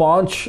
5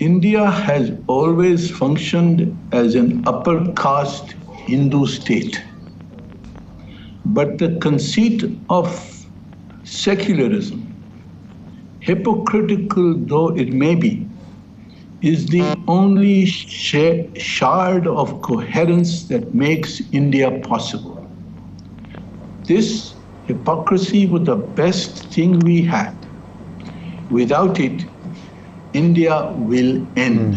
India has always functioned as an upper caste Hindu state, but the conceit of secularism, hypocritical though it may be, is the only shard of coherence that makes India possible. This hypocrisy was the best thing we had. Without it, India will end.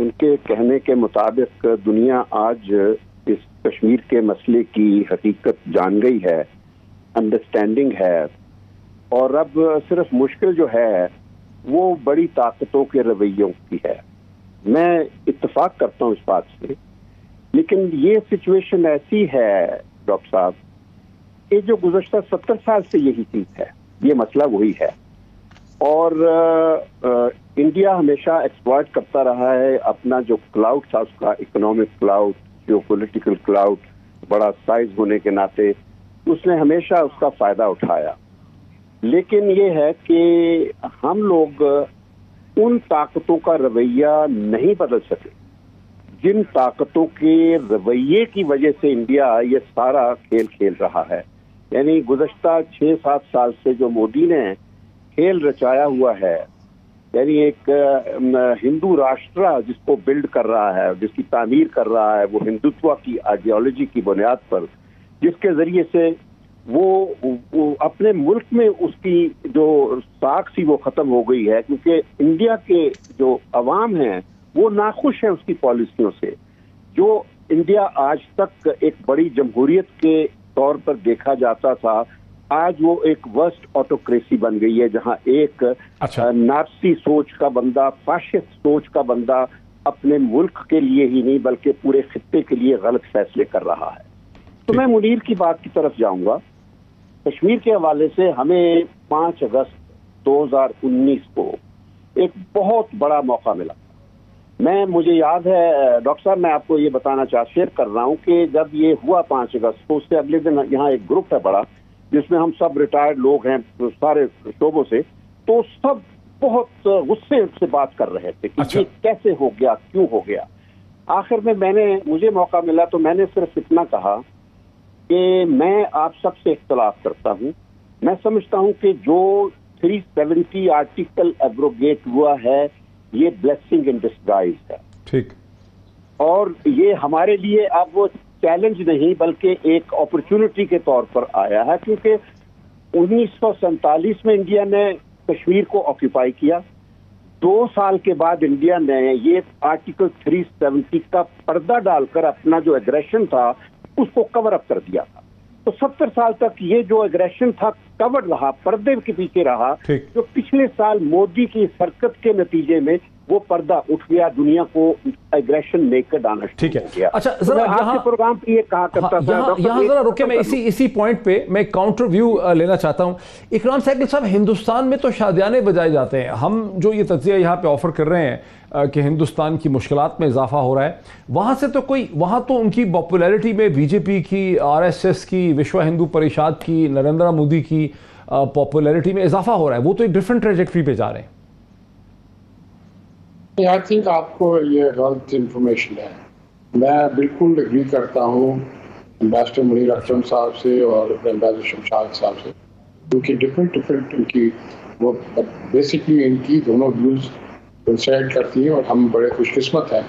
ان کے کہنے کے مطابق دنیا آج اس کشمیر کے مسئلے کی حقیقت جان گئی ہے، انڈرسٹینڈنگ ہے، اور اب صرف مشکل جو ہے وہ بڑی طاقتوں کے رویوں کی ہے۔ میں اتفاق کرتا ہوں اس بات سے، لیکن یہ سچویشن ایسی ہے ڈاکٹر صاحب کہ جو گزشتہ 70 سال سے یہی چیز ہے، یہ مسئلہ وہی ہے، اور انڈیا ہمیشہ ایکسپلائٹ کرتا رہا ہے اپنا جو کلاؤڈ تھا، اس کا اکنامک کلاؤڈ، جو پولیٹیکل کلاؤڈ، بڑا سائز ہونے کے ناطے اس نے ہمیشہ اس کا فائدہ اٹھایا۔ لیکن یہ ہے کہ ہم لوگ ان طاقتوں کا رویہ نہیں بدل سکے جن طاقتوں کے رویے کی وجہ سے انڈیا یہ سارا کھیل کھیل رہا ہے۔ یعنی گزشتہ 6-7 سال سے جو مودی نے کھیل رچایا ہوا ہے، یعنی ایک ہندو راشٹرا جس کو بلڈ کر رہا ہے، جس کی تعمیر کر رہا ہے، وہ ہندوتوا کی آئیڈیالوجی کی بنیاد پر، جس کے ذریعے سے وہ اپنے ملک میں اس کی جو ساکھ تھی وہ ختم ہو گئی ہے، کیونکہ انڈیا کے جو عوام ہیں وہ ناخوش ہیں اس کی پالیسیوں سے۔ جو انڈیا آج تک ایک بڑی جمہوریت کے طور پر دیکھا جاتا تھا، آج وہ ایک ورسٹ آٹوکریسی بن گئی ہے، جہاں ایک ناپسی سوچ کا بندہ، فاشسٹ سوچ کا بندہ اپنے ملک کے لیے ہی نہیں بلکہ پورے خطے کے لیے غلط فیصلے کر رہا ہے۔ تو میں منیر کی بات کی طرف جاؤں گا۔ کشمیر کے حوالے سے ہمیں 5 اگست 2019 کو ایک بہت بڑا موقع ملا۔ مجھے یاد ہے ڈاکٹر صاحب، میں آپ کو یہ بتانا شیئر کر رہا ہوں کہ جب یہ ہوا 5 اگست کو، اس سے اگلے دن یہاں ایک گروپ ہے بڑا، جس میں ہم سب ریٹائرڈ لوگ ہیں سارے شعبوں سے، تو سب بہت غصے سے بات کر رہے تھے کہ یہ کیسے ہو گیا، کیوں ہو گیا۔ آخر میں مجھے موقع ملا تو میں نے صرف اتنا کہا کہ میں آپ سب سے اختلاف کرتا ہوں۔ میں سمجھتا ہوں کہ جو 370 آرٹیکل ایبروگیٹ ہوا ہے یہ بلیسنگ ان ڈسگائز ہے، ٹھیک، اور یہ ہمارے لیے اب وہ چیلنج نہیں بلکہ ایک اپرچونٹی کے طور پر آیا ہے، کیونکہ 1947 میں انڈیا نے کشمیر کو آکیپائی کیا، 2 سال کے بعد انڈیا نے یہ آرٹیکل 370 کا پردہ ڈال کر اپنا جو ایگریشن تھا اس کو کور اپ کر دیا تھا۔ تو 70 سال تک یہ جو ایگریشن تھا کور رہا، پردے کے پیچھے رہا، جو پچھلے سال مودی کی حرکت کے نتیجے میں وہ پردہ اٹھ گیا، دنیا کو ایگریشن نیکڈ آنا شروع ہو گیا۔ اچھا ذرا آپ کے پروگرام پہ یہ کہا کرتا تھا، یہاں ذرا رکے، میں اسی پوائنٹ پہ میں کاؤنٹر ویو لینا چاہتا ہوں۔ اکرام سہگل صاحب، ہندوستان میں تو شادیانے بجائے جاتے ہیں، ہم جو یہ تجزیہ یہاں پہ آفر کر رہے ہیں کہ ہندوستان کی مشکلات میں اضافہ ہو رہا ہے، وہاں سے تو وہاں تو ان کی پاپولیرٹی میں بی جے پی کی، RSS کی، وشو ہندو پریشاد کی، نریندر مودی کی پاپولیرٹی میں اضافہ ہو رہا ہے، وہ تو ایک ڈیفرنٹ ٹریجیکٹری پہ جا رہے ہیں۔ آئی تھنک آپ کو یہ غلط انفارمیشن ہے۔ میں بالکل اگری کرتا ہوں امبیسڈر منیر اکرم صاحب سے اور امبیسڈر شمشاد صاحب سے، کیونکہ ڈفرینٹ ان کی وہ بیسکلی ان کی دونوں ویوز کنسائڈ کرتی ہیں، اور ہم بڑے خوش قسمت ہیں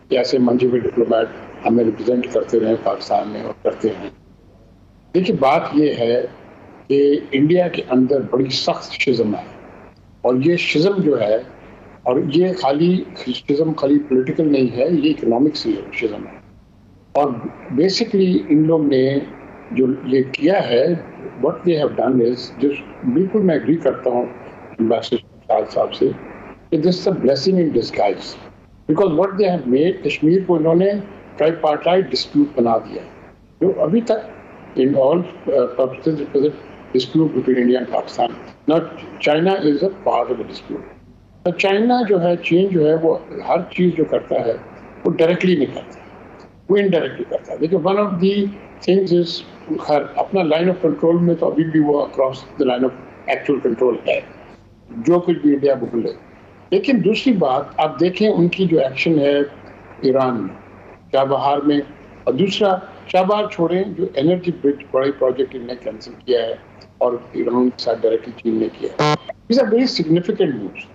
کہ ایسے منجے ہوئے ڈپلومیٹ ہمیں ریپرزینٹ کرتے رہے پاکستان میں اور کرتے ہیں۔ دیکھیے بات یہ ہے کہ انڈیا کے اندر بڑی سخت شزم ہے، اور یہ شزم جو ہے، اور یہ شزم خالی پولیٹیکل نہیں ہے، یہ اکنامک شزم ہے، اور بیسکلی ان لوگ نے جو یہ کیا ہے، what they have done is، بالکل میں اگری کرتا ہوں امبیسڈر شمشاد صاحب سے کہ this is a blessing in disguise، because what they have made، Kashmir کو انہوں نے tripartite dispute بنا دیا، جو ابھی تک in all purposes it was a dispute between India and Pakistan. Now China is a part of the dispute. تو China جو ہے، چین جو ہے، وہ ہر چیز جو کرتا ہے وہ ڈائریکٹلی نہیں کرتا، وہ انڈائریکٹلی کرتا ہے۔ لیکن ون آف دی تھنگز از، خیر اپنا لائن آف کنٹرول میں تو ابھی بھی وہ across the line of actual control ہے، جو کچھ بھی انڈیا بولے۔ لیکن دوسری بات آپ دیکھیں ان کی جو ایکشن ہے ایران میں، چابہار میں، اور دوسرا چابہار چھوڑیں، جو انرجی برج بڑے پروجیکٹ انہوں نے کینسل کیا ہے اور ایران کے ساتھ ڈائریکٹلی چین نے کیا ہے، these are very significant moves.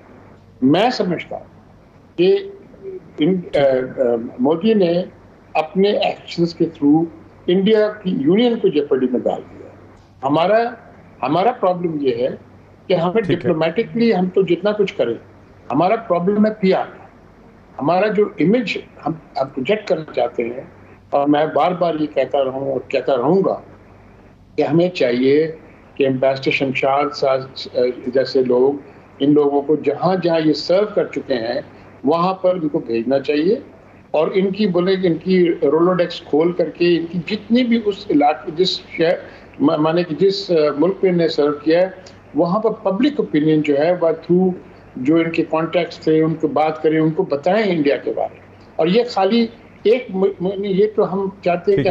میں سمجھتا ہوں کہ مودی نے اپنے ایکشنز کے تھرو انڈیا کی یونین کو جیپرڈی میں ڈال دیا۔ ہمارا پرابلم یہ ہے کہ ہمیں ڈپلومیٹکلی ہم تو جتنا کچھ کریں، ہمارا پرابلم ہے PR کا، ہمارا جو امیج ہم پروجیکٹ کرنا چاہتے ہیں، اور میں بار بار یہ کہتا رہا ہوں اور کہتا رہوں گا کہ ہمیں چاہیے کہ ایمبیسڈر شمشاد صاحب جیسے لوگ ان لوگوں کو جہاں جہاں یہ سرو کر چکے ہیں وہاں پر ان کو بھیجنا چاہیے، اور ان کی بولے کہ ان کی رولوڈیکس کھول کر کے ان کی جتنی بھی اس علاقے جس شہر مانے کہ جس ملک میں نے سرو کیا ہے وہاں پر پبلک اوپینین جو ہے وہ تھرو جو ان کے کانٹیکٹس تھے ان کو بات کریں، ان کو بتائیں انڈیا کے بارے میں. اور یہ خالی ایک یہ تو ہم چاہتے ہیں کہ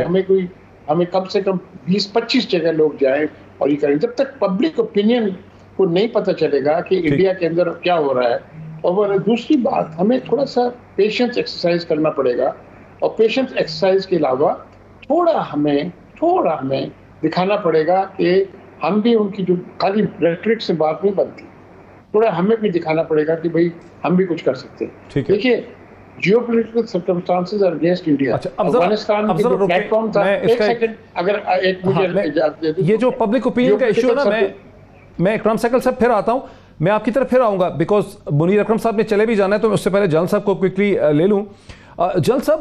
ہمیں کم سے کم 20-25 جگہ لوگ جائیں اور یہ کریں. جب تک پبلک اوپینین کو نہیں پتہ چلے گا کہ انڈیا کے اندر کیا ہو رہا ہے. اور دوسری بات ہمیں تھوڑا سا پیشنس ایکسرسائز کرنا پڑے گا، اور پیشنس ایکسرسائز کے علاوہ تھوڑا ہمیں دکھانا پڑے گا کہ ہم بھی ان کی جو خالی ریٹرک سے بات نہیں بنتی، تھوڑا ہمیں بھی دکھانا پڑے گا کہ بھئی ہم بھی کچھ کر سکتے ہیں. دیکھیے geo political circumstances are against India. Afghanistan کے جو پلیٹ فارم تھا، ایک سیکنڈ اگر ایک مجھے اجازت دے دیں، یہ جو پبلک اوپینین کا ایشو ہے نا، میں اکرام سیکل صاحب پھر آتا ہوں، میں آپ کی طرف پھر آؤں گا بیکاز منیر اکرم صاحب نے چلے بھی جانا ہے، تو اس سے پہلے جلال صاحب کو کوئکلی لے لوں. جلال صاحب،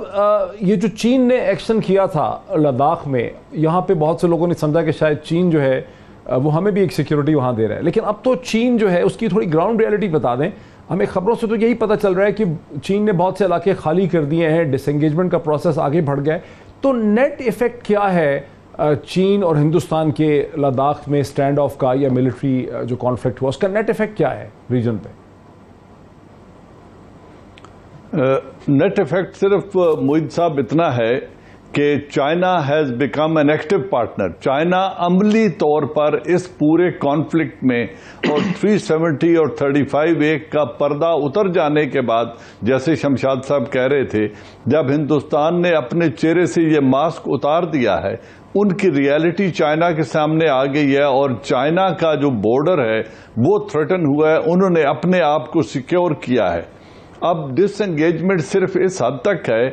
یہ جو چین نے ایکشن کیا تھا لداخ میں، یہاں پہ بہت سے لوگوں نے سمجھا کہ شاید چین جو ہے وہ ہمیں بھی ایک سیکیورٹی وہاں دے رہا ہے، لیکن اب تو چین جو ہے اس کی تھوڑی گراؤنڈ ریئلٹی بتا دیں ہمیں. خبروں سے تو یہی پتہ چل رہا ہے کہ چین نے بہت سے علاقے خالی کر دیے ہیں، ڈس انگیجمنٹ کا پروسیس آگے بڑھ گیا ہے. تو نیٹ ایفیکٹ کیا ہے چین اور ہندوستان کے لداخ میں اسٹینڈ آف کا یا ملٹری جو کانفلکٹ ہوا اس کا نیٹ ایفیکٹ کیا ہے ریجن پہ؟ نیٹ ایفیکٹ صرف معید صاحب اتنا ہے کہ China has become an active partner. China عملی طور پر اس پورے کانفلکٹ میں اور 370 اور 35A کا پردہ اتر جانے کے بعد، جیسے شمشاد صاحب کہہ رہے تھے، جب ہندوستان نے اپنے چہرے سے یہ ماسک اتار دیا ہے، ان کی ریالٹی چائنا کے سامنے آ گئی ہے، اور چائنا کا جو بارڈر ہے وہ تھریٹن ہوا ہے. انہوں نے اپنے آپ کو سیکیور کیا ہے. اب ڈس انگیجمنٹ صرف اس حد تک ہے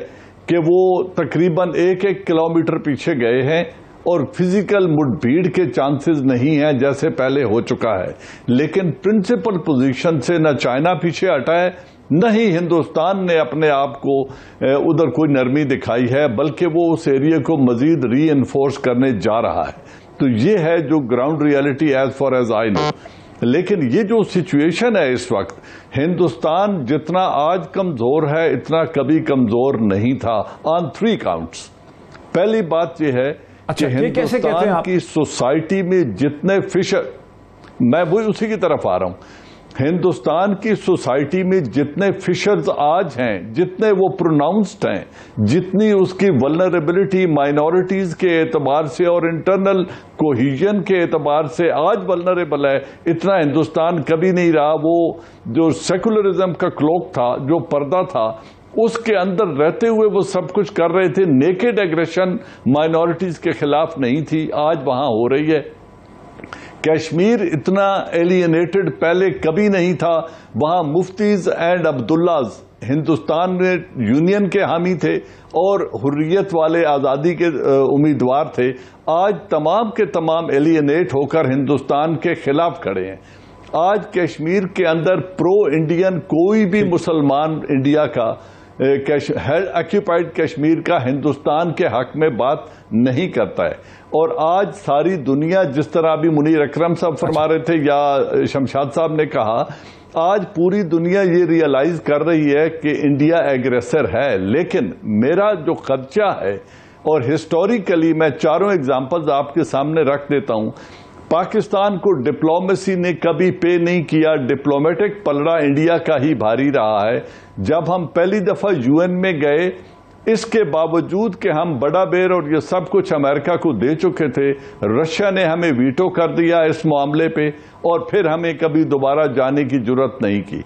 کہ وہ تقریباً 1 کلومیٹر پیچھے گئے ہیں، اور فزیکل مڈ بھیڑ کے چانسز نہیں ہیں جیسے پہلے ہو چکا ہے. لیکن پرنسپل پوزیشن سے نہ چائنا پیچھے ہٹا ہے، نہ ہی ہندوستان نے اپنے آپ کو ادھر کوئی نرمی دکھائی ہے، بلکہ وہ اس ایریا کو مزید ری انفورس کرنے جا رہا ہے. تو یہ ہے جو ground reality as far as I know. لیکن یہ جو سچویشن ہے اس وقت، ہندوستان جتنا آج کمزور ہے اتنا کبھی کمزور نہیں تھا آن 3 counts. پہلی بات یہ ہے کہ ہندوستان کی سوسائٹی میں جتنے فشر، میں وہی اسی کی طرف آ رہا ہوں، ہندوستان کی سوسائٹی میں جتنے فشرز آج ہیں، جتنے وہ پروناؤنسڈ ہیں، جتنی اس کی ولنریبلٹی مائنورٹیز کے اعتبار سے اور انٹرنل کوہیژن کے اعتبار سے آج ولنریبل ہے، اتنا ہندوستان کبھی نہیں رہا. وہ جو سیکولرزم کا کلوک تھا، جو پردہ تھا، اس کے اندر رہتے ہوئے وہ سب کچھ کر رہے تھے. نیکڈ ایگریشن مائنورٹیز کے خلاف نہیں تھی، آج وہاں ہو رہی ہے. کشمیر اتنا ایلینیٹڈ پہلے کبھی نہیں تھا. وہاں مفتیز اینڈ عبداللہز ہندوستان میں یونین کے حامی تھے اور حریت والے آزادی کے امیدوار تھے. آج تمام کے تمام ایلینیٹ ہو کر ہندوستان کے خلاف کھڑے ہیں. آج کشمیر کے اندر پرو انڈین کوئی بھی مسلمان انڈیا کا آکیوپائڈ کشمیر کا ہندوستان کے حق میں بات نہیں کرتا ہے. اور آج ساری دنیا، جس طرح ابھی منیر اکرم صاحب فرما رہے تھے یا شمشاد صاحب نے کہا، آج پوری دنیا یہ ریئلائز کر رہی ہے کہ انڈیا ایگریسر ہے. لیکن میرا جو خدشہ ہے، اور ہسٹوریکلی میں 4 ایگزامپلز آپ کے سامنے رکھ دیتا ہوں، پاکستان کو ڈپلومیسی نے کبھی پے نہیں کیا. ڈپلومیٹک پلڑا انڈیا کا ہی بھاری رہا ہے. جب ہم پہلی دفعہ UN میں گئے، اس کے باوجود کہ ہم بڑا بیر اور یہ سب کچھ امریکہ کو دے چکے تھے، رشیا نے ہمیں ویٹو کر دیا اس معاملے پہ، اور پھر ہمیں کبھی دوبارہ جانے کی جرت نہیں کی.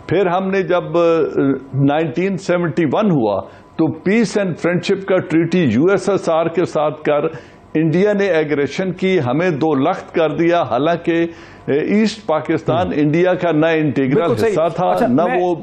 پھر ہم نے جب 1971 ہوا تو پیس اینڈ فرینڈشپ کا ٹریٹی USSR کے ساتھ کر انڈیا نے ایگریشن کی، ہمیں 2 لخت کر دیا. حالانکہ ایسٹ پاکستان انڈیا کا نہ انٹیگرل حصہ تھا، نہ وہ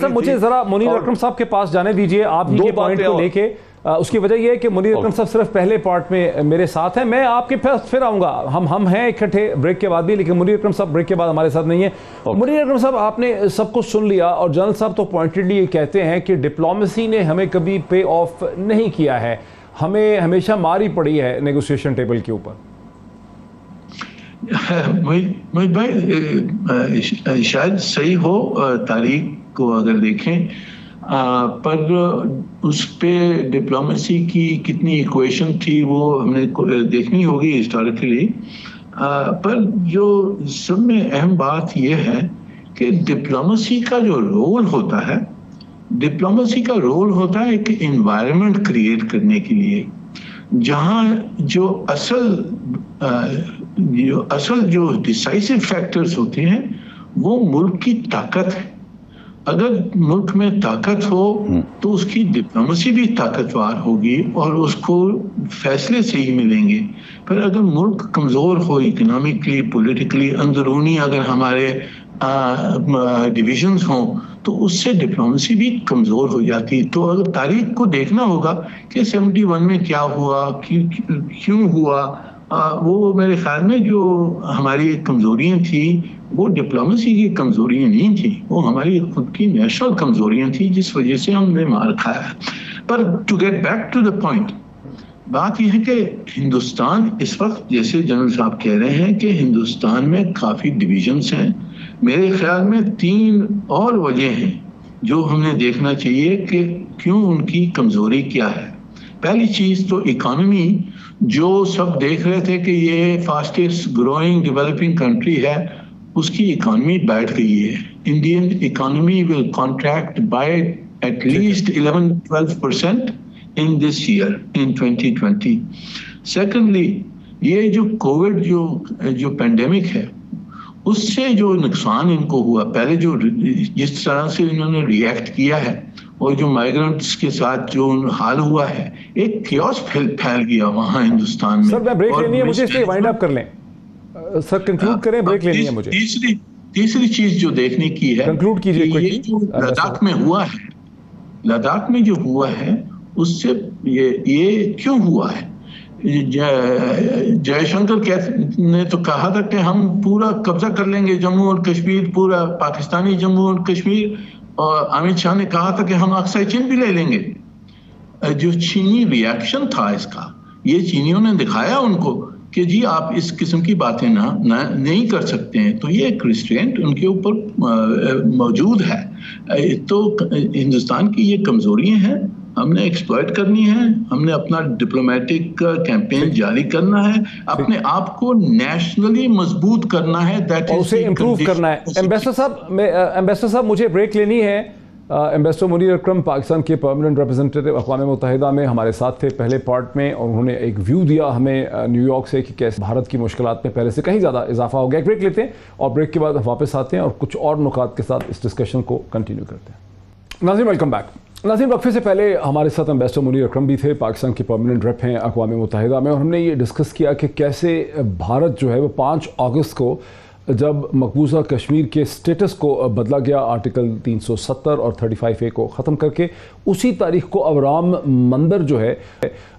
مجھے ذرا منیر اکرم صاحب کے پاس جانے دیجئے. آپ یہ پوائنٹ کو لے کے اس کی وجہ یہ ہے کہ منیر اکرم صاحب صرف پہلے پارٹ میں میرے ساتھ ہیں. میں آپ کے پاس پھر آؤں گا, ہم ہیں اکٹھے بریک کے بعد بھی, لیکن منیر اکرم صاحب بریک کے بعد ہمارے ساتھ نہیں ہیں. منیر اکرم صاحب, آپ نے سب کچھ سن لیا, اور جنرل صاحب تو پوائنٹڈلی یہ کہتے ہیں کہ ڈپلومیسی نے ہمیں کبھی پے آف نہیں کیا ہے, ہمیں ہمیشہ ماری پڑی ہے نیگوسیشن ٹیبل کے اوپر. موہد بھائی شاید صحیح ہو, تاریخ کو اگر دیکھیں, پر اس پہ ڈپلومیسی کی کتنی ایکویشن تھی وہ ہم نے دیکھنی ہوگی ہسٹوریکلی. پر جو سب میں اہم بات یہ ہے کہ ڈپلومیسی کا جو رول ہوتا ہے, ڈپلومیسی کا رول ہوتا ہے ایک انوائرمنٹ کریٹ کرنے کے لیے, جہاں جو اصل جو ڈیسائسو فیکٹرز ہوتے ہیں وہ ملک کی طاقت ہے. اگر ملک میں طاقت ہو تو اس کی ڈپلومیسی بھی طاقتور ہوگی اور اس کو فیصلے صحیح ملیں گے. پر اگر ملک کمزور ہو اکنامکلی, پولیٹیکلی, اندرونی اگر ہمارے ڈویژنز ہوں تو اس سے ڈپلومیسی بھی کمزور ہو جاتی. تو اگر تاریخ کو دیکھنا ہوگا کہ 71 میں کیا ہوا, کیوں ہوا, وہ میرے خیال میں جو ہماری کمزوریاں تھیں وہ ڈپلومیسی کی کمزوریاں نہیں تھیں, وہ ہماری خود کی نیشنل کمزوریاں تھیں جس وجہ سے ہم نے مار کھایا. پر to get back to the point, بات یہ ہے کہ ہندوستان اس وقت, جیسے جنرل صاحب کہہ رہے ہیں کہ ہندوستان میں کافی ڈویژنز ہیں. میرے خیال میں 3 اور وجہ ہیں جو ہم نے دیکھنا چاہیے کہ کیوں ان کی کمزوری کیا ہے. پہلی چیز تو اکانومی, جو سب دیکھ رہے تھے کہ یہ فاسٹسٹ گروئنگ ڈیولپنگ کنٹری ہے, اس کی اکانومی بیٹھ گئی ہے. Indian economy will contract by at least 11-12% in this year, in 2020. Secondly, یہ جو کووڈ جو پینڈیمک ہے اس سے جو نقصان ان کو ہوا, پہلے جو جس طرح سے انہوں نے ریئیکٹ کیا ہے اور جو مائیگرنٹس کے ساتھ جو حال ہوا ہے, ایک کیوس پھیل گیا وہاں ہندوستان میں. سر میں بریک لینی ہے مجھے, اس لیے وائنڈ اپ کر لیں سر, کنکلوڈ کریں, بریک لینی ہے مجھے. تیسری چیز جو دیکھنے کی ہے, کنکلوڈ کیجئے. یہ جو لداخ میں ہوا ہے, لداخ میں جو ہوا ہے اس سے یہ کیوں ہوا ہے. جے شنکر نے تو کہا تھا کہ ہم پورا قبضہ کر لیں گے جموں اور کشمیر, پورا پاکستانی جموں اور کشمیر, اور امت شاہ نے کہا تھا کہ ہم اقصی چین بھی لے لیں گے. جو چینی ریاکشن تھا اس کا, یہ چینیوں نے دکھایا ان کو کہ جی آپ اس قسم کی باتیں نہیں کر سکتے ہیں, تو یہ ایک ریسٹرینٹ ان کے اوپر موجود ہے. تو ہندوستان کی یہ کمزوریاں ہیں, ہم نے ایکسپلائٹ کرنی ہے, ہم نے اپنا ڈپلومیٹک کیمپین جاری کرنا ہے, اپنے آپ کو نیشنلی مضبوط کرنا ہے, اور اسے امپروو کرنا ہے. ایمبیسڈر صاحب مجھے بریک لینی ہے. ایمبیسڈر منیر اکرم پاکستان کے پرماننٹ ریپرزینٹیٹو اقوام متحدہ میں ہمارے ساتھ تھے پہلے پارٹ میں, اور انہوں نے ایک ویو دیا ہمیں نیو یارک سے کہ کیسے بھارت کی مشکلات میں پہلے سے کہیں زیادہ اضافہ ہو گیا. ایک بریک لیتے ہیں اور بریک کے بعد واپس آتے ہیں اور کچھ اور نکات کے ساتھ اس ڈسکشن کو کنٹینیو کرتے ہیں. ناظرین ویلکم بیک. ناظرین وقفے سے پہلے ہمارے ساتھ ایمبیسڈر منیر اکرم بھی تھے, پاکستان کے پرماننٹ ریپ ہیں اقوام متحدہ میں, اور ہم نے یہ ڈسکس کیا کہ کیسے بھارت جو ہے وہ 5 اگست کو جب مقبوضہ کشمیر کے سٹیٹس کو بدلا گیا, آرٹیکل 370 اور 35A کو ختم کر کے, اسی تاریخ کو اب رام مندر جو ہے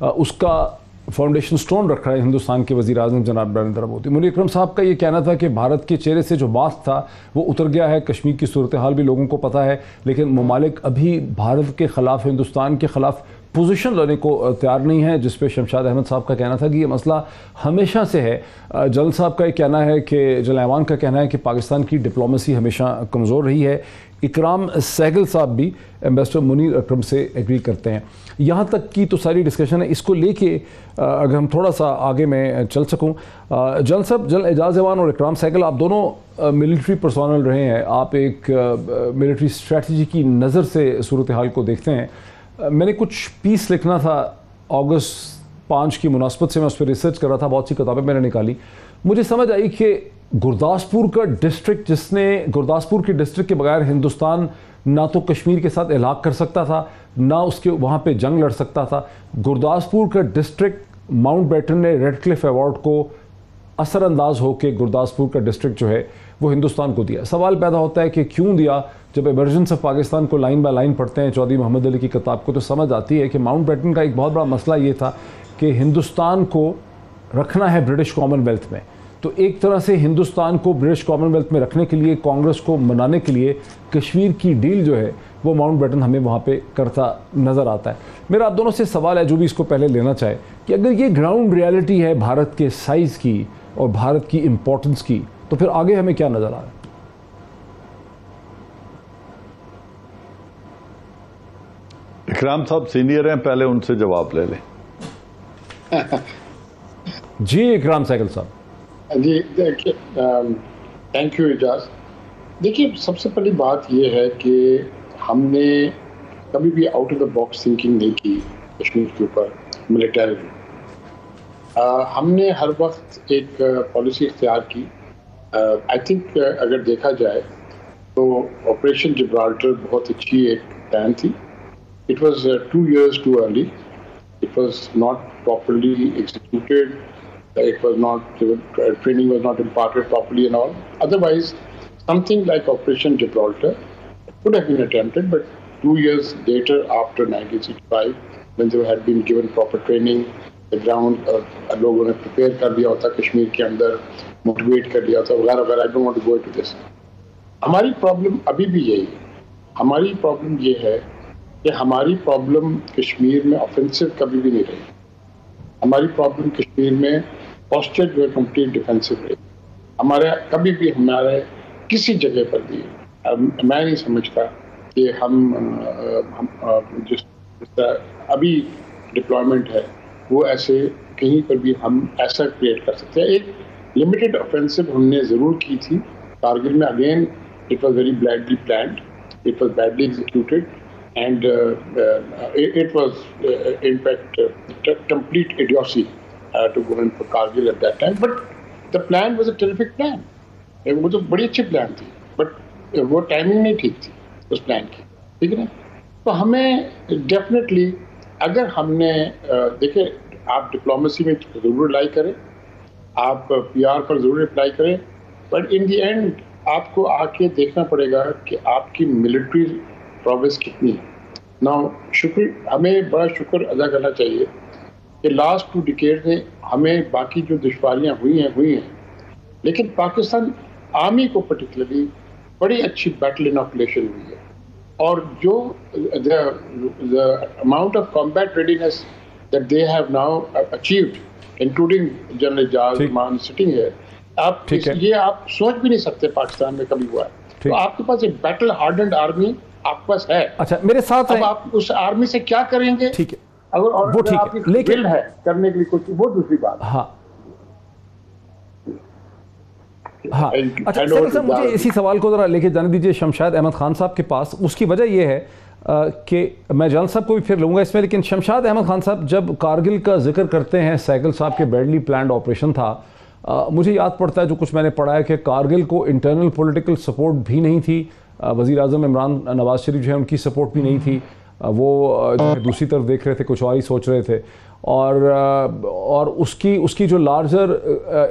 اس کا فاؤنڈیشن سٹون رکھا ہے ہندوستان کے وزیر اعظم جناب نریندر مودی. منیر اکرم صاحب کا یہ کہنا تھا کہ بھارت کے چہرے سے جو ماسک تھا وہ اتر گیا ہے, کشمیر کی صورتحال بھی لوگوں کو پتہ ہے, لیکن ممالک ابھی بھارت کے خلاف, ہندوستان کے خلاف پوزیشن لینے کو تیار نہیں ہے, جس پہ شمشاد احمد صاحب کا کہنا تھا کہ یہ مسئلہ ہمیشہ سے ہے. جلال صاحب کا یہ کہنا ہے کہ جلال ایوان کا کہنا ہے کہ پاکستان کی ڈپلومیسی ہمیشہ کمزور رہی ہے. اکرام سہگل صاحب بھی ایمبیسڈر منیر اکرم سے ایگری کرتے ہیں. یہاں تک کی تو ساری ڈسکشن ہے. اس کو لے کے اگر ہم تھوڑا سا آگے میں چل سکوں, جلال صاحب, جنرل اعجاز ایوان اور اکرام سہگل, آپ دونوں ملٹری پرسونل رہے ہیں, آپ ایک ملٹری اسٹریٹجی کی نظر سے صورتحال کو دیکھتے ہیں. میں نے کچھ پیس لکھنا تھا اگست 5 کی مناسبت سے, میں اس پہ ریسرچ کر رہا تھا, بہت سی کتابیں میں نے نکالی. مجھے سمجھ آئی کہ گرداسپور کا ڈسٹرکٹ, جس نے گرداسپور کی ڈسٹرکٹ کے بغیر ہندوستان نہ تو کشمیر کے ساتھ الحاق کر سکتا تھا, نہ اس کے وہاں پہ جنگ لڑ سکتا تھا. گرداسپور کا ڈسٹرکٹ ماؤنٹ بیٹن نے ریڈ کلف ایوارڈ کو اثر انداز ہو کے گرداسپور کا ڈسٹرکٹ جو ہے وہ ہندوستان کو دیا. سوال پیدا ہوتا ہے کہ کیوں دیا. جب ایمرجنس آف پاکستان کو لائن بائی لائن پڑھتے ہیں چودھری محمد علی کی کتاب کو تو سمجھ آتی ہے کہ ماؤنٹ بیٹن کا ایک بہت بڑا مسئلہ یہ تھا کہ ہندوستان کو رکھنا ہے برٹش کامن ویلتھ میں. تو ایک طرح سے ہندوستان کو برٹش کامن ویلتھ میں رکھنے کے لیے کانگریس کو منانے کے لیے کشمیر کی ڈیل جو ہے وہ ماؤنٹ بیٹن ہمیں وہاں پہ کرتا نظر آتا ہے. میرا آپ دونوں سے سوال ہے جو بھی اس کو پہلے لینا چاہے کہ اگر یہ گراؤنڈ ریالٹی ہے بھارت کے سائز کی اور بھارت کی امپورٹنس کی تو پھر آگے ہمیں کیا نظر آ رہا ہے؟ اکرام صاحب سینئر ہیں, پہلے ان سے جواب لے لیں. جی اکرام سہگل صاحب. جی دیکھیے, تھینک یو اعجاز. دیکھیے سب سے پہلی بات یہ ہے کہ ہم نے کبھی بھی out of the box thinking نہیں کی کشمیر کے اوپر ملیٹری. ہم نے ہر وقت ایک پالیسی اختیار کی. آئی تھنک اگر دیکھا جائے تو آپریشن جبرالٹر بہت اچھی ایک پلان تھی. It was 2 years too early. It was not properly executed. It was not, training was not imparted properly and all. Otherwise, something like Operation Gibraltar could have been attempted, but 2 years later, after 1965, when they had been given proper training, the ground, لوگوں نے prepare کر دیا ہوتا کشمیر کے اندر, motivate کر دیا ہوتا وغیرہ وغیرہ. I don't want to go into this. ہماری پرابلم ابھی بھی یہی ہے. ہماری پرابلم یہ ہے کہ ہماری پرابلم کشمیر میں آفینسو کبھی بھی نہیں رہی. ہماری پرابلم کشمیر میں پوسچر جو ہے کمپلیٹ ڈیفینسو رہی. ہمارے کبھی بھی ہمارے کسی جگہ پر بھی میں نہیں سمجھتا کہ ہم جس طرح ابھی ڈپلائمنٹ ہے وہ ایسے کہیں پر بھی ہم ایسا کریٹ کر سکتے ہیں. ایک لمیٹڈ آفینسو ہم نے ضرور کی تھی کارگل میں. Again it was very badly planned, it was badly executed. And it was, in fact, complete idiocy to go in for Kargil at that time. But the plan was a terrific plan. وہ تو بڑی اچھی plan تھی, but وہ timing نہیں ٹھیک تھی اس plan کی. ٹھیک ہے نا. تو ہمیں ڈیفینیٹلی اگر ہم نے دیکھیں, آپ ڈپلومیسی میں ضرور اپلائی کریں, آپ پی آر پر ضرور اپلائی کریں, بٹ ان دی اینڈ آپ کو آ کے دیکھنا پڑے گا کہ آپ کی ملٹری پروگریس کتنی ہے. ناؤ ہمیں بڑا شکر ادا کرنا چاہیے کہ لاسٹ 2 decades میں ہمیں باقی جو دشواریاں ہوئی ہیں, لیکن پاکستان آرمی کو پرٹیکولرلی بڑی اچھی بیٹل اناکولیشن ہوئی ہے. اور جو amount of combat readiness that they have now achieved including general Aijaz مان سٹنگ ہے, آپ یہ آپ سوچ بھی نہیں سکتے پاکستان میں کبھی ہوا ہے. تو آپ کے پاس ایک بیٹل ہارڈنڈ آرمی آپ کے پاس ہے. اچھا میرے ساتھ اب آپ اس آرمی سے کیا کریں گے؟ ٹھیک ہے, اگر وہ ٹھیک ہے, لیکن ہے کرنے کے لیے کچھ, وہ دوسری بات. ہاں ہاں. اچھا سر مجھے اسی سوال کو ذرا لے کے جانے دیجیے شمشاد احمد خان صاحب کے پاس. اس کی وجہ یہ ہے کہ میں جان صاحب کو بھی پھر لوں گا اس میں, لیکن شمشاد احمد خان صاحب جب کارگل کا ذکر کرتے ہیں, سہگل صاحب کے بیڈلی پلانڈ آپریشن تھا, مجھے یاد پڑتا ہے جو کچھ میں نے پڑھا ہے کہ کارگل کو انٹرنل پولیٹیکل سپورٹ بھی نہیں تھی. وزیر اعظم عمران نواز شریف جو ہے ان کی سپورٹ بھی نہیں تھی. وہ دوسری طرف دیکھ رہے تھے, کچھ اور ہی سوچ رہے تھے. اور اس کی جو لارجر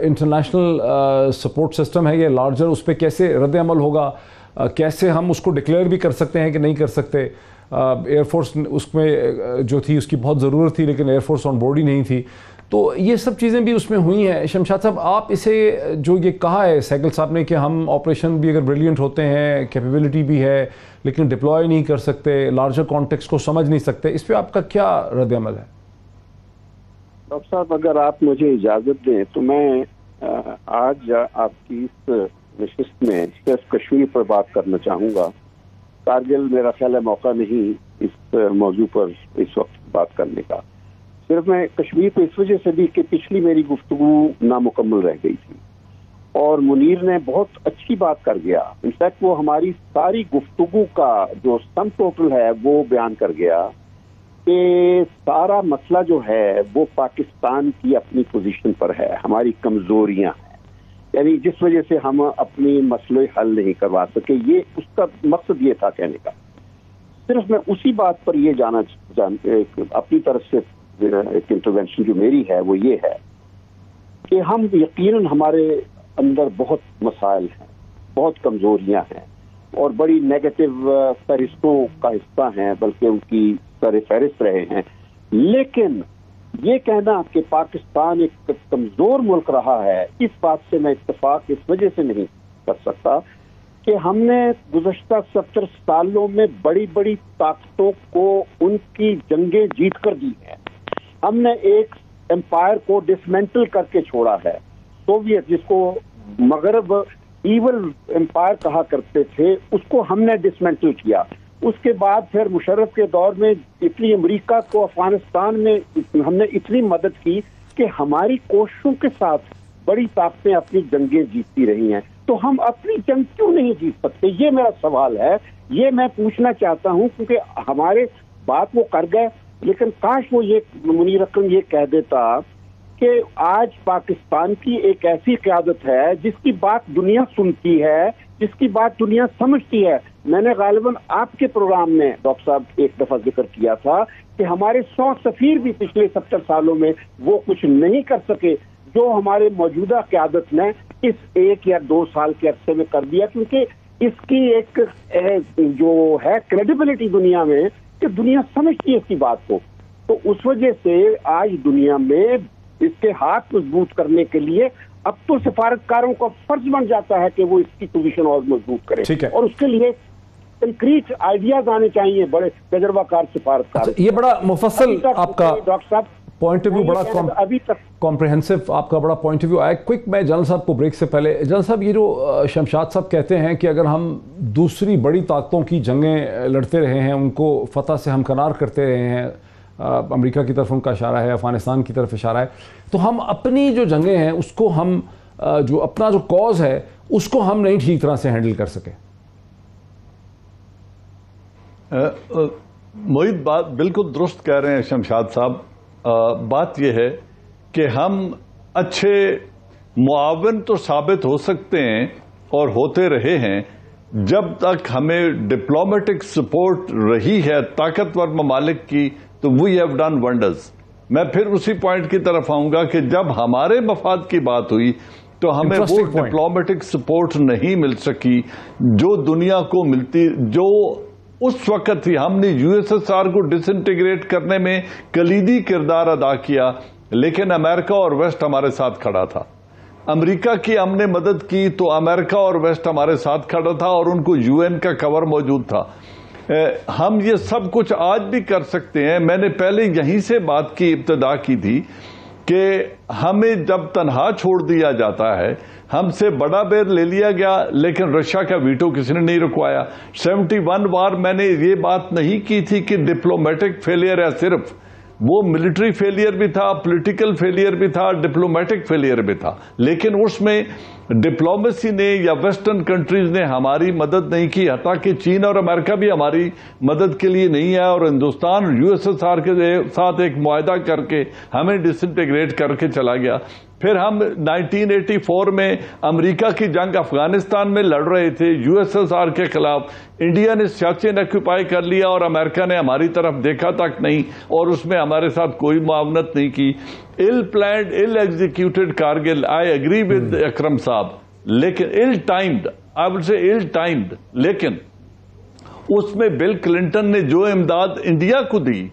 انٹرنیشنل سپورٹ سسٹم ہے, یہ لارجر, اس پہ کیسے رد عمل ہوگا, کیسے ہم اس کو ڈکلیئر بھی کر سکتے ہیں کہ نہیں کر سکتے. ایئر فورس اس میں جو تھی اس کی بہت ضرورت تھی, لیکن ایئر فورس آن بورڈ ہی نہیں تھی. تو یہ سب چیزیں بھی اس میں ہوئی ہیں. شمشاد صاحب آپ اسے جو یہ کہا ہے سہگل صاحب نے کہ ہم آپریشن بھی اگر بریلینٹ ہوتے ہیں, کیپیبلٹی بھی ہے, لیکن ڈپلوائے نہیں کر سکتے, لارجر کانٹیکسٹ کو سمجھ نہیں سکتے, اس پہ آپ کا کیا رد عمل ہے؟ ڈاکٹر صاحب اگر آپ مجھے اجازت دیں تو میں آج آپ کی اس نشست میں صرف کشمیر پر بات کرنا چاہوں گا. کارگل میرا خیال ہے موقع نہیں اس موضوع پر اس وقت بات کرنے کا. صرف میں کشمیر پہ اس وجہ سے بھی کہ پچھلی میری گفتگو نامکمل رہ گئی تھی اور منیر نے بہت اچھی بات کر گیا. انفیکٹ وہ ہماری ساری گفتگو کا جو سم ٹوٹل ہے وہ بیان کر گیا کہ سارا مسئلہ جو ہے وہ پاکستان کی اپنی پوزیشن پر ہے, ہماری کمزوریاں ہیں, یعنی جس وجہ سے ہم اپنی مسئلے حل نہیں کروا سکے. یہ اس کا مقصد یہ تھا کہنے کا. صرف میں اسی بات پر یہ اپنی طرف سے ایک انٹروینشن جو میری ہے وہ یہ ہے کہ ہم یقیناً ہمارے اندر بہت مسائل ہیں, بہت کمزوریاں ہیں اور بڑی نیگیٹو فہرستوں کا حصہ ہیں، بلکہ ان کی سر فہرست رہے ہیں. لیکن یہ کہنا کہ پاکستان ایک کمزور ملک رہا ہے، اس بات سے میں اتفاق اس وجہ سے نہیں کر سکتا کہ ہم نے گزشتہ 70 سالوں میں بڑی بڑی طاقتوں کو ان کی جنگیں جیت کر دی ہیں. ہم نے ایک امپائر کو ڈسمینٹل کر کے چھوڑا ہے، سوویت جس کو مغرب ایول امپائر کہا کرتے تھے، اس کو ہم نے ڈسمینٹل کیا. اس کے بعد پھر مشرف کے دور میں اٹلی امریکہ کو افغانستان میں ہم نے اتنی مدد کی کہ ہماری کوششوں کے ساتھ بڑی طاقتیں اپنی جنگیں جیتتی رہی ہیں. تو ہم اپنی جنگ کیوں نہیں جیت سکتے؟ یہ میرا سوال ہے، یہ میں پوچھنا چاہتا ہوں، کیونکہ ہمارے بات وہ کر گئے، لیکن کاش وہ یہ منیر اکرم یہ کہہ دیتا کہ آج پاکستان کی ایک ایسی قیادت ہے جس کی بات دنیا سنتی ہے، جس کی بات دنیا سمجھتی ہے. میں نے غالباً آپ کے پروگرام میں ڈاکٹر صاحب ایک دفعہ ذکر کیا تھا کہ ہمارے 100 سفیر بھی پچھلے 70 سالوں میں وہ کچھ نہیں کر سکے جو ہمارے موجودہ قیادت نے اس 1 یا 2 سال کے عرصے میں کر دیا، کیونکہ اس کی ایک جو ہے کریڈیبلٹی دنیا میں کہ دنیا سمجھتی ہے اس کی بات کو. تو اس وجہ سے آج دنیا میں اس کے ہاتھ مضبوط کرنے کے لیے اب تو سفارتکاروں کا فرض بن جاتا ہے کہ وہ اس کی پوزیشن اور مضبوط کرے، اور اس کے لیے کنکریٹ آئیڈیاز آنے چاہیے بڑے تجربہ کار سفارتکار. یہ بڑا مفصل آپ کا ڈاکٹر صاحب پوائنٹ آف ویو، بڑا ابھی تک کمپریہنسو آپ کا بڑا پوائنٹ آف ویو آیا. کوئک میں جنرل صاحب کو بریک سے پہلے، جنرل صاحب یہ جو شمشاد صاحب کہتے ہیں کہ اگر ہم دوسری بڑی طاقتوں کی جنگیں لڑتے رہے ہیں، ان کو فتح سے ہمکنار کرتے رہے ہیں، امریکہ کی طرف ان کا اشارہ ہے، افغانستان کی طرف اشارہ ہے، تو ہم اپنی جو جنگیں ہیں اس کو ہم جو اپنا جو کاز ہے اس کو ہم نہیں ٹھیک طرح سے ہینڈل کر سکے. معید بات بالکل درست کہہ رہے ہیں شمشاد صاحب. بات یہ ہے کہ ہم اچھے معاون تو ثابت ہو سکتے ہیں اور ہوتے رہے ہیں جب تک ہمیں ڈپلومیٹک سپورٹ رہی ہے طاقتور ممالک کی، تو وی ہیو ڈن ونڈرز. میں پھر اسی پوائنٹ کی طرف آؤں گا کہ جب ہمارے مفاد کی بات ہوئی تو ہمیں وہ ڈپلومیٹک سپورٹ نہیں مل سکی جو دنیا کو ملتی، جو اس وقت ہی ہم نے یو ایس ایس آر کو ڈس انٹیگریٹ کرنے میں کلیدی کردار ادا کیا، لیکن امریکہ اور ویسٹ ہمارے ساتھ کھڑا تھا. امریکہ کی ہم نے مدد کی تو امریکہ اور ویسٹ ہمارے ساتھ کھڑا تھا اور ان کو یو این کا کور موجود تھا. ہم یہ سب کچھ آج بھی کر سکتے ہیں. میں نے پہلے یہیں سے بات کی ابتدا کی تھی کہ ہمیں جب تنہا چھوڑ دیا جاتا ہے، ہم سے بڑا بیر لے لیا گیا لیکن رشیا کا ویٹو کسی نے نہیں رکوایا. 71 وار میں نے یہ بات نہیں کی تھی کہ ڈپلومیٹک فیلئر ہے، صرف وہ ملٹری فیلئر بھی تھا، پولیٹیکل فیلئر بھی تھا، ڈپلومیٹک فیلئر بھی تھا، لیکن اس میں ڈپلومیسی نے یا ویسٹرن کنٹریز نے ہماری مدد نہیں کی، حتیٰ کہ چین اور امریکہ بھی ہماری مدد کے لیے نہیں آیا اور Hindustan U S S R کے ساتھ ایک معاہدہ کر کے ہمیں ڈس انٹیگریٹ کر کے چلا گیا. پھر ہم 1984 میں امریکہ کی جنگ افغانستان میں لڑ رہے تھے یو ایس ایس آر کے خلاف. انڈیا نے سیاچن آکوپائی کر لیا اور امریکہ نے ہماری طرف دیکھا تک نہیں اور اس میں ہمارے ساتھ کوئی معاونت نہیں کی. ill planned, ill executed Kargil. I agree with اکرم صاحب، لیکن ill timed, I would say ill timed. لیکن اس میں بل کلنٹن نے جو امداد انڈیا کو دی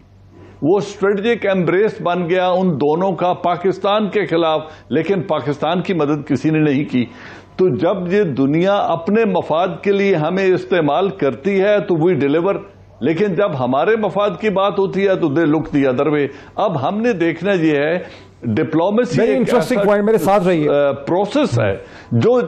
وہ اسٹریٹجک ایمبریس بن گیا ان دونوں کا پاکستان کے خلاف، لیکن پاکستان کی مدد کسی نے نہیں کی. تو جب یہ دنیا اپنے مفاد کے لیے ہمیں استعمال کرتی ہے تو وی ڈیلیور، لیکن جب ہمارے مفاد کی بات ہوتی ہے تو دے لک دی ادر وے. اب ہم نے دیکھنا یہ ہے ڈپلومیسی ایک ایسا پروسیس ہے جو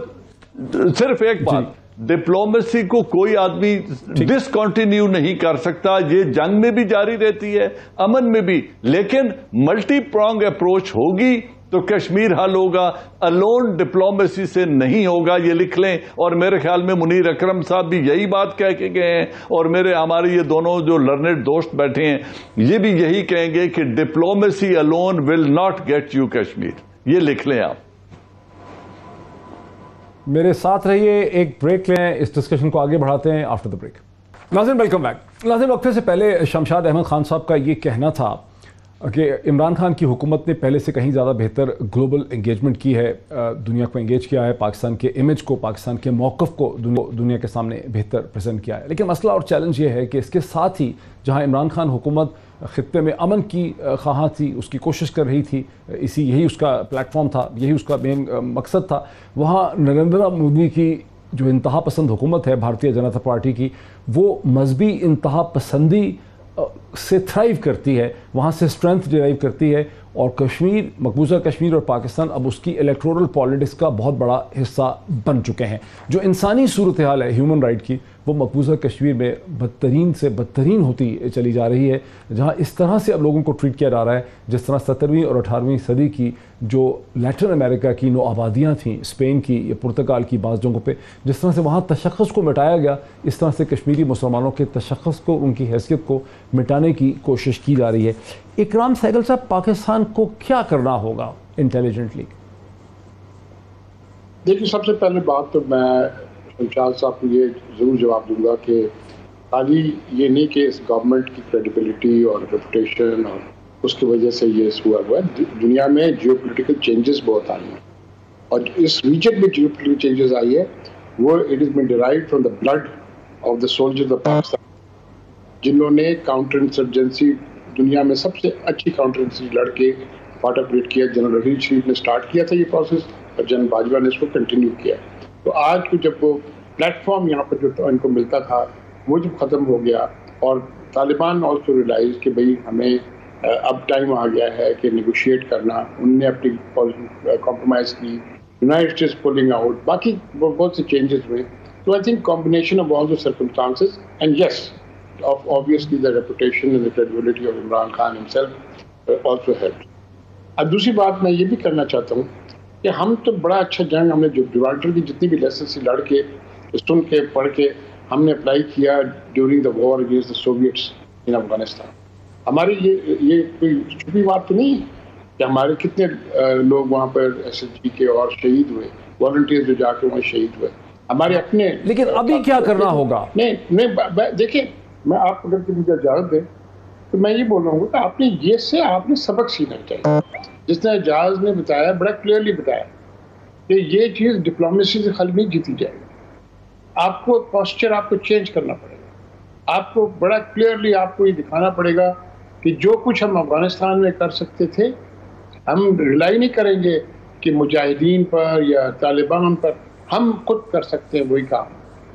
صرف ایک بات، ڈپلومیسی کو کوئی آدمی ڈسکنٹینیو نہیں کر سکتا. یہ جنگ میں بھی جاری رہتی ہے، امن میں بھی، لیکن ملٹی پرانگ اپروچ ہوگی تو کشمیر حل ہوگا. الون ڈپلومیسی سے نہیں ہوگا، یہ لکھ لیں. اور میرے خیال میں منیر اکرم صاحب بھی یہی بات کہہ کے گئے ہیں اور ہمارے یہ دونوں جو لرنڈ دوست بیٹھے ہیں یہ بھی یہی کہیں گے کہ diplomacy alone will not get you Kashmir. یہ لکھ لیں آپ. میرے ساتھ رہیے، ایک بریک لیں، اس ڈسکشن کو آگے بڑھاتے ہیں آفٹر دا بریک. ناظرین ویلکم بیک. ناظرین وقفے سے پہلے شمشاد احمد خان صاحب کا یہ کہنا تھا کہ عمران خان کی حکومت نے پہلے سے کہیں زیادہ بہتر گلوبل انگیجمنٹ کی ہے، دنیا کو انگیج کیا ہے، پاکستان کے امیج کو، پاکستان کے موقف کو دنیا کے سامنے بہتر پریزنٹ کیا ہے. لیکن مسئلہ اور چیلنج یہ ہے کہ اس کے ساتھ ہی جہاں عمران خان حکومت خطے میں امن کی خواہاں تھی، اس کی کوشش کر رہی تھی، یہی اس کا پلیٹ فارم تھا، یہی اس کا مین مقصد تھا، وہاں نریندر مودی کی جو انتہا پسند حکومت ہے بھارتیہ جنتا پارٹی کی، وہ مذہبی انتہا پسندی سے تھرائیو کرتی ہے، وہاں سے اسٹرینتھ ڈرائیو کرتی ہے، اور کشمیر، مقبوضہ کشمیر اور پاکستان اب اس کی الیکٹورل پالیٹکس کا بہت بڑا حصہ بن چکے ہیں. جو انسانی صورتحال ہے ہیومن رائٹ کی، وہ مقبوضہ کشمیر میں بدترین سے بدترین ہوتی چلی جا رہی ہے، جہاں اس طرح سے اب لوگوں کو ٹریٹ کیا جا رہا ہے جس طرح 17ویں اور 18ویں صدی کی جو لیٹن امریکہ کی نو آبادیاں تھیں، اسپین کی یا پرتگال کی بعض جگہوں پہ، جس طرح سے وہاں تشخص کو مٹایا گیا، اس طرح سے کشمیری مسلمانوں کے تشخص کو، ان کی حیثیت کو مٹانے کی کوشش کی جا رہی ہے. اکرام سہگل صاحب، پاکستان کو کیا کرنا ہوگا انٹیلیجنٹلی؟ دیکھیے، سب سے پہلے بات تو میں شمشاد صاحب کو یہ ضرور جواب دوں گا کہ خالی یہ نہیں کہ اس گورنمنٹ کی کریڈیبلٹی اور ریپوٹیشن اور اس کی وجہ سے یہ ہوا ہے. دنیا میں جیو پولیٹیکل چینجز بہت آئی ہیں، اور اس ریجن میں جیو پولیٹیکل چینجز آئی ہے وہ it is been derived from the blood of the soldiers of Pakistan, جنہوں نے کاؤنٹر انسرجنسی دنیا میں سب سے اچھی کاؤنٹر انسرجنسی لڑ کے پارٹیسپیٹ کیا. جنرل رحیل شریف نے سٹارٹ کیا تھا یہ پروسیس، اور جنرل باجوہ نے اس کو کنٹینیو کیا. تو آج کو جب وہ پلیٹ فارم یہاں پر جو ان کو ملتا تھا وہ جب ختم ہو گیا، اور طالبان آلسو ریلائز کہ بھئی ہمیں اب ٹائم آ گیا ہے کہ نیگوشیٹ کرنا، انہوں نے اپنی کمپرومائز کی، یونائٹڈ اسٹیٹس پولنگ آؤٹ، باقی بہت سے چینجز ہوئے. تو I think combination of all the circumstances and yes obviously the reputation and the credibility of Imran Khan himself also helped. اب دوسری بات میں یہ بھی کرنا چاہتا ہوں کہ ہم تو بڑا اچھا جنگ، ہم نے جو ڈیوالٹر کی جتنی بھی لیسنس لڑ کے، سن کے، پڑھ کے ہم نے اپلائی کیا during the war against the Soviets in Afghanistan. ہماری یہ کوئی چھپی بات تو نہیں ہے کہ ہمارے کتنے لوگ وہاں پر ایس ایس جی کے اور شہید ہوئے، والنٹیئر جو جا کے وہاں شہید ہوئے ہمارے اپنے. لیکن ابھی کیا کرنا ہوگا؟ نہیں دیکھیں، میں آپ اگر مجھے اجازت دیں تو میں یہ بول رہا ہوں کہ آپ نے سبق سیکھنا چاہیے. جس نے اعجاز نے بتایا، بڑا کلیئرلی بتایا کہ یہ چیز ڈپلومیسی سے خالی نہیں جیتی جائے گی. آپ کو پوسچر آپ کو چینج کرنا پڑے گا. آپ کو بڑا کلیئرلی آپ کو یہ دکھانا پڑے گا کہ جو کچھ ہم افغانستان میں کر سکتے تھے، ہم ریلائی نہیں کریں گے کہ مجاہدین پر یا طالبان پر، ہم خود کر سکتے ہیں وہی کام.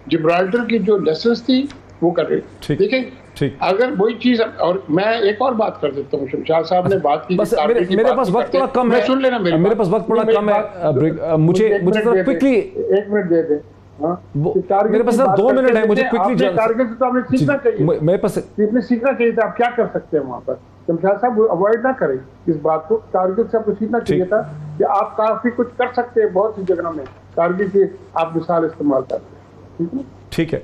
جبرالٹر کی جو لیسنس تھی وہ کر رہے. دیکھیں، اگر وہی چیز، اور میں ایک اور بات کر دیتا ہوں، شمشاد صاحب نے بات کی، میرے پاس وقت تھوڑا کم ہے، سن لینا، میرے پاس وقت تھوڑا کم ہے، مجھے کوئکلی ایک منٹ دے دیں. میرے پاس 2 منٹ ہے، مجھے کوئکلی کارگل سے تو آپ نے سیکھنا چاہیے، میرے پاس سیکھنا چاہیے تھا. آپ کیا کر سکتے ہیں وہاں پر؟ شمشاد صاحب اوائڈ نہ کریں اس بات کو. کارگل سے آپ کو سیکھنا چاہیے تھا کہ آپ کافی کچھ کر سکتے ہیں بہت سی جگہوں میں. کارگل کی آپ مثال استعمال کرتے ہیں. ٹھیک ہے،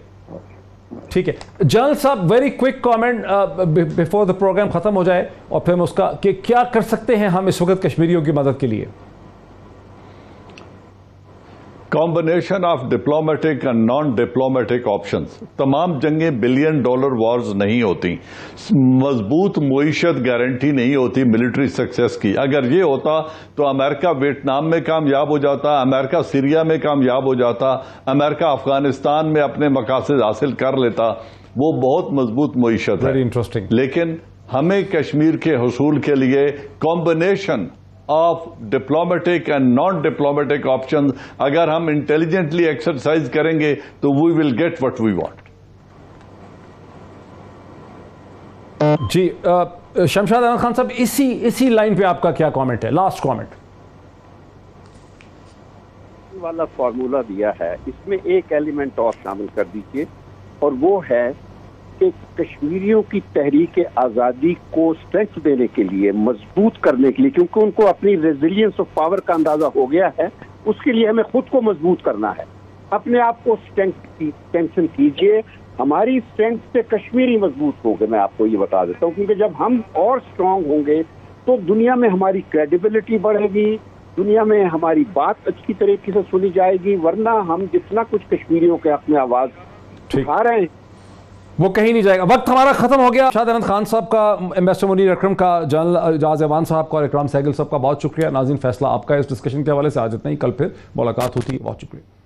ٹھیک ہے. جنرل صاحب، very quick comment before the programme ختم ہو جائے، اور پھر اس کا کہ کیا کر سکتے ہیں ہم اس وقت کشمیریوں کی مدد کے لیے؟ Combination of diplomatic and non diplomatic options. تمام جنگیں $1 بلین وارز نہیں ہوتی. مضبوط معیشت گارنٹی نہیں ہوتی ملٹری سکسیس کی. اگر یہ ہوتا تو امریکہ ویتنام میں کامیاب ہو جاتا، امریکہ سیریا میں کامیاب ہو جاتا، امریکہ افغانستان میں اپنے مقاصد حاصل کر لیتا. وہ بہت مضبوط معیشت ہے. Very interesting. لیکن ہمیں کشمیر کے حصول کے لیے combination of diplomatic and non diplomatic option اگر ہم انٹیلیجنٹلی ایکسرسائز کریں گے تو we will get what we want. جی شمشاد احمد خان صاحب، اسی لائن پہ آپ کا کیا کامنٹ ہے؟ لاسٹ کامنٹ والا فارمولا دیا ہے، اس میں ایک ایلیمنٹ اور شامل کر دیجیے، اور وہ ہے کہ کشمیریوں کی تحریک آزادی کو اسٹرینتھ دینے کے لیے، مضبوط کرنے کے لیے، کیونکہ ان کو اپنی ریزیلینس آف پاور کا اندازہ ہو گیا ہے، اس کے لیے ہمیں خود کو مضبوط کرنا ہے. اپنے آپ کو اسٹرینتھن کیجیے. ہماری اسٹرینتھ سے کشمیری مضبوط ہوں گے، میں آپ کو یہ بتا دیتا ہوں، کیونکہ جب ہم اور اسٹرانگ ہوں گے تو دنیا میں ہماری کریڈیبلٹی بڑھے گی، دنیا میں ہماری بات اچھی طریقے سے سنی جائے گی. ورنہ ہم جتنا کچھ کشمیریوں کے حق میں آواز اٹھا رہے ہیں وہ کہیں نہیں جائے گا. وقت ہمارا ختم ہو گیا. شاد احمد خان صاحب کا, ایمبیسڈر منیر اکرم کا, جنرل اعجاز ایوان صاحب کا اور اکرام سہگل صاحب کا بہت شکریہ. ناظرین, فیصلہ آپ کا ہے اس ڈسکشن کے حوالے سے. آج اتنا ہی, کل پھر ملاقات ہوتی ہے. بہت شکریہ.